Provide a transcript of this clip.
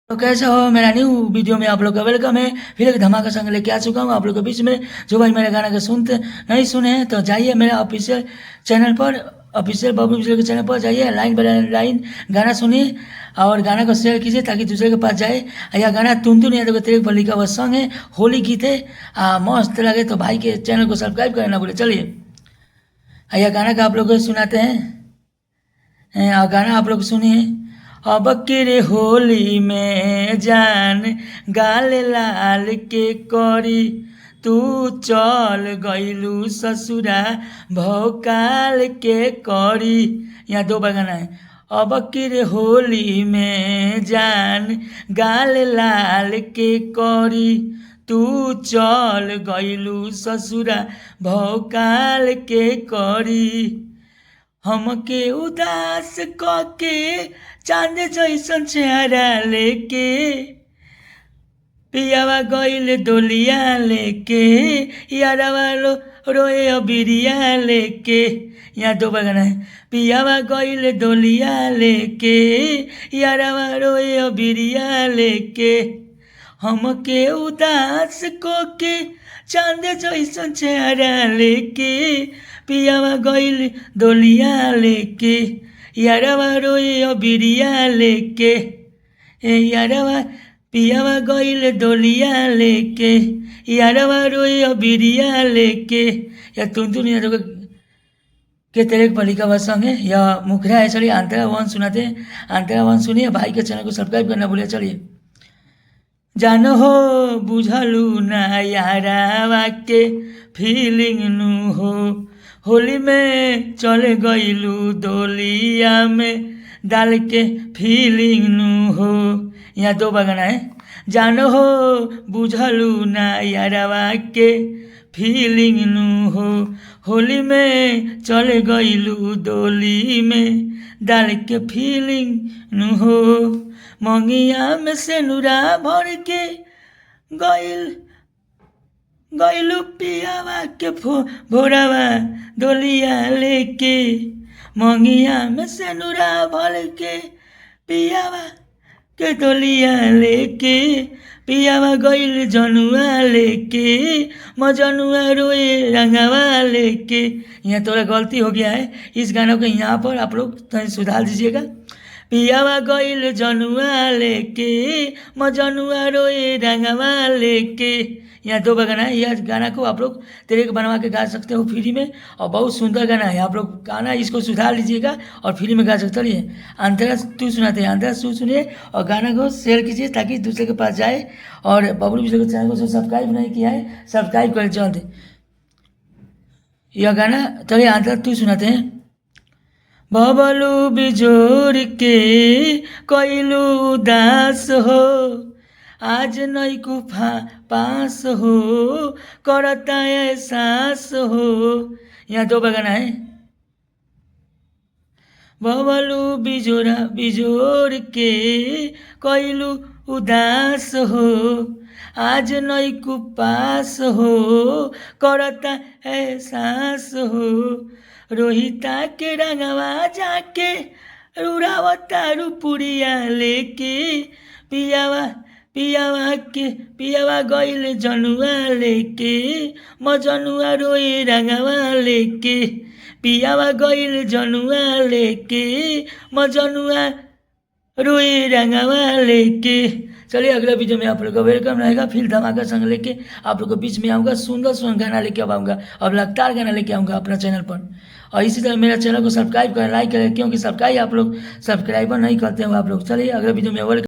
तो कैसे हो, मेरा न्यू वीडियो में आप लोग का वेलकम है। फिर एक धमाका संग लेके आ चुका हूँ आप लोग के बीच में। जो भाई मेरे गाना को सुनते नहीं सुने हैं तो जाइए मेरा ऑफिशियल चैनल पर, ऑफिशियल बबलू विजय के चैनल पर जाइए, लाइन बाय लाइन गाना सुनिए और गाना को शेयर कीजिए ताकि दूसरे के पास जाए। यह गाना तुम नहीं तो तेरे पर लिखा हुआ सॉन्ग है, होली गीत है। मस्त लगे तो भाई के चैनल को सब्सक्राइब करना बोले। चलिए यह गाना का आप लोग को सुनाते हैं। गाना आप लोग सुनिए। अब के होली में जान गाल लाल के करी, तू चल गईलू ससुरा भौकाल के करी। यहाँ दो बार गाना है। अब के होली में जान गाल लाल के करी, तू चल गईलू ससुरा भौकाल के करी। हमके उदास कके चांद जैसन चेहरा लेके, पियावा गईल डोलिया लेके, यारावा रोए अबिरिया लेके। यहाँ दो बार गाना है। पियावा गईल डोलिया लेके, यारावा रोए अबिरिया लेके। हमके उदास कोके चांद जैसन चेहरा लेके, पियावा गईल डोलिया लेके, यारवा रोए अबिरिया लेके। यारवा पियावा गईल डोलिया लेके, यारवा रोए अबिरिया लेके। या तुम के तेरे पली का बस सॉन्ग है या मुखरा है। चलिए आंतरा वन सुनाते हैं। आंतरा वन सुनिए, भाई के चैनल को सब्सक्राइब करना भूलिए। चलिए। जान हो बुझलू ना यारावा के फीलिंग नु हो, होली में चल गईलू डोलिया में डाल के फीलिंग नु हो। यहाँ दो बगना है। जान हो बुझलू ना यारावा के फीलिंग नु हो, होली में चल गईलू डोली में डाल के फीलिंग नु हो। मंगिया में से नुरा भर के गईलू पियावा के भोरावा डोलिया लेके। मंगिया में से नुरा भर के पियावा के डोलिया लेके, पियावा गईल जनुआ लेके, मजनुआ रोए रंगावा लेके। यहाँ थोड़ा गलती हो गया है, इस गानों को यहाँ पर आप लोग सुधार दीजिएगा। पियावा गईल जनुआ लेके, मजनुआ रोए रंगावा लेके। यहाँ दो गाना है। यह गाना को आप लोग तेरे को बनवा के गा सकते हो फ्री में, और बहुत सुंदर गाना है। आप लोग गाना इसको सुधार लीजिएगा और फ्री में गा सकते हो। आंतरा तू सुनाते हैं, आंतरा तू सुनिए और गाना को शेयर कीजिए ताकि दूसरे के पास जाए। और बबलू विजय के चैनल को सब्सक्राइब नहीं किया है, सब्सक्राइब कर जल्द। यह गाना चलिए आंतरा तू सुनाते हैं। बबलू बिजोर के कइलू उदास हो, आज नई गुफा पास हो, करता एहसास हो। यहाँ दो बगाना है। बबलू बिजोर के कइलू उदास हो, आज नई पास हो, करता एहसास हो। रोहिता के रंगवा जाके रुरावता रुपुरिया लेके, पियावा गईल जनुआ लेके, मजनुआ रोए रंगवा लेके। पियावा गईल जनुआ लेके, मजनुआ रोए रंगवा लेके। चलिए अगला वीडियो में आप लोग का वेलकम रहेगा। फिर धमाका संग लेके आप लोग को बीच में आऊँगा, सुंदर गाना लेके अब आऊँगा और लगातार गाना लेके आऊँगा अपना चैनल पर। और इसी तरह मेरा चैनल को सब्सक्राइब करें, लाइक करें, क्योंकि सब्सक्राइबर नहीं करते हो आप लोग। चलिए अगले वीडियो में वेलकम।